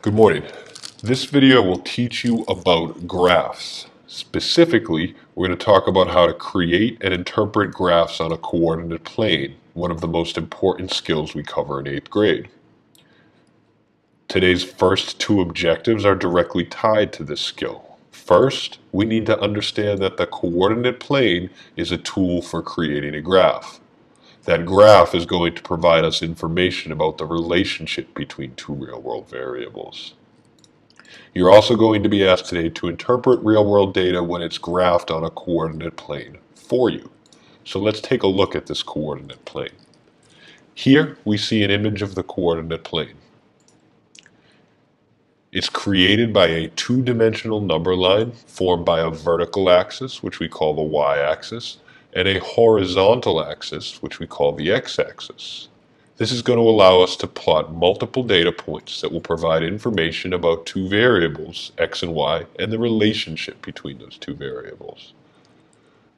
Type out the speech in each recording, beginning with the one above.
Good morning. This video will teach you about graphs. Specifically, we're going to talk about how to create and interpret graphs on a coordinate plane, one of the most important skills we cover in 8th grade. Today's first two objectives are directly tied to this skill. First, we need to understand that the coordinate plane is a tool for creating a graph. That graph is going to provide us information about the relationship between two real-world variables. You're also going to be asked today to interpret real-world data when it's graphed on a coordinate plane for you. So let's take a look at this coordinate plane. Here we see an image of the coordinate plane. It's created by a two-dimensional number line formed by a vertical axis, which we call the y-axis, and a horizontal axis, which we call the x-axis. This is going to allow us to plot multiple data points that will provide information about two variables, x and y, and the relationship between those two variables.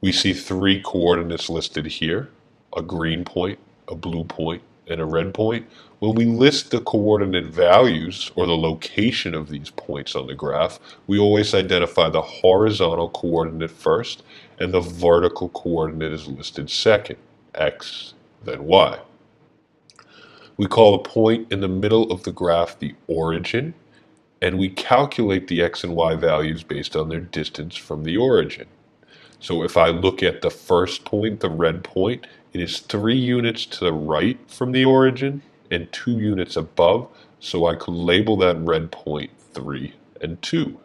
We see three coordinates listed here, a green point, a blue point, and a red point. When we list the coordinate values, or the location of these points on the graph, we always identify the horizontal coordinate first, and the vertical coordinate is listed second, x, then y. We call a point in the middle of the graph the origin, and we calculate the x and y values based on their distance from the origin. So if I look at the first point, the red point, it is 3 units to the right from the origin and 2 units above, so I could label that red point 3 and 2.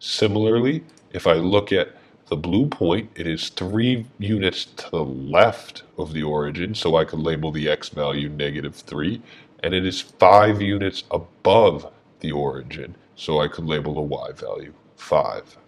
Similarly, if I look at the blue point, it is 3 units to the left of the origin, so I could label the x value -3, and it is 5 units above the origin, so I could label the y value 5.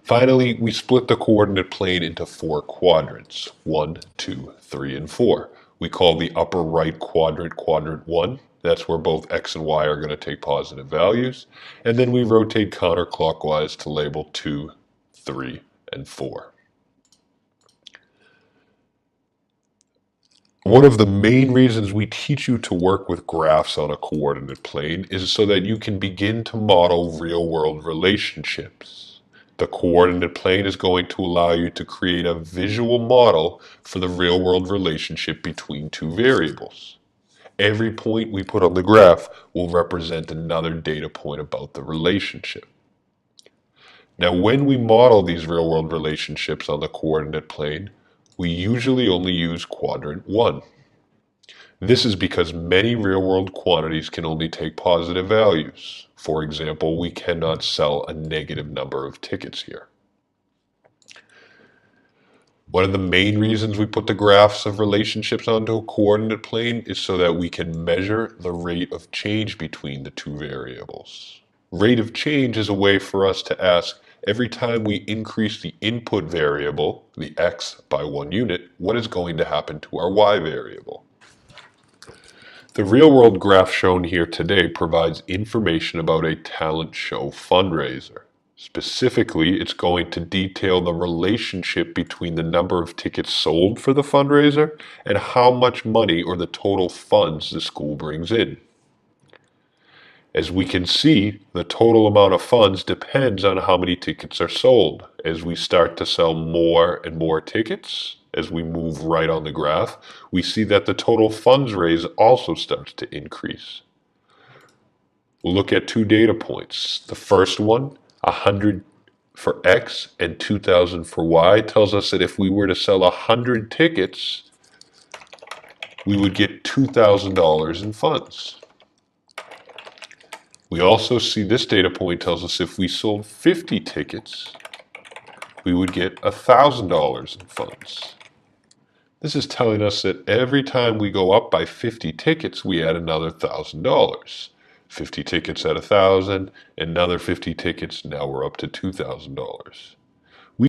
Finally, we split the coordinate plane into 4 quadrants, 1, 2, 3, and 4. We call the upper right quadrant quadrant 1. That's where both x and y are going to take positive values. And then we rotate counterclockwise to label 2, 3, and 4. One of the main reasons we teach you to work with graphs on a coordinate plane is so that you can begin to model real-world relationships. The coordinate plane is going to allow you to create a visual model for the real-world relationship between two variables. Every point we put on the graph will represent another data point about the relationship. Now, when we model these real-world relationships on the coordinate plane, we usually only use quadrant 1. This is because many real-world quantities can only take positive values. For example, we cannot sell a negative number of tickets here. One of the main reasons we put the graphs of relationships onto a coordinate plane is so that we can measure the rate of change between the two variables. Rate of change is a way for us to ask, every time we increase the input variable, the x, by 1 unit, what is going to happen to our y variable? The real-world graph shown here today provides information about a talent show fundraiser. Specifically, it's going to detail the relationship between the number of tickets sold for the fundraiser and how much money or the total funds the school brings in. As we can see, the total amount of funds depends on how many tickets are sold. As we start to sell more and more tickets, as we move right on the graph, we see that the total funds raised also starts to increase. We'll look at 2 data points. The first one, 100 for x and 2,000 for y, tells us that if we were to sell 100 tickets, we would get $2,000 in funds. We also see this data point tells us if we sold 50 tickets, we would get $1,000 in funds. This is telling us that every time we go up by 50 tickets, we add another $1,000. 50 tickets at $1,000, another 50 tickets, now we're up to $2,000.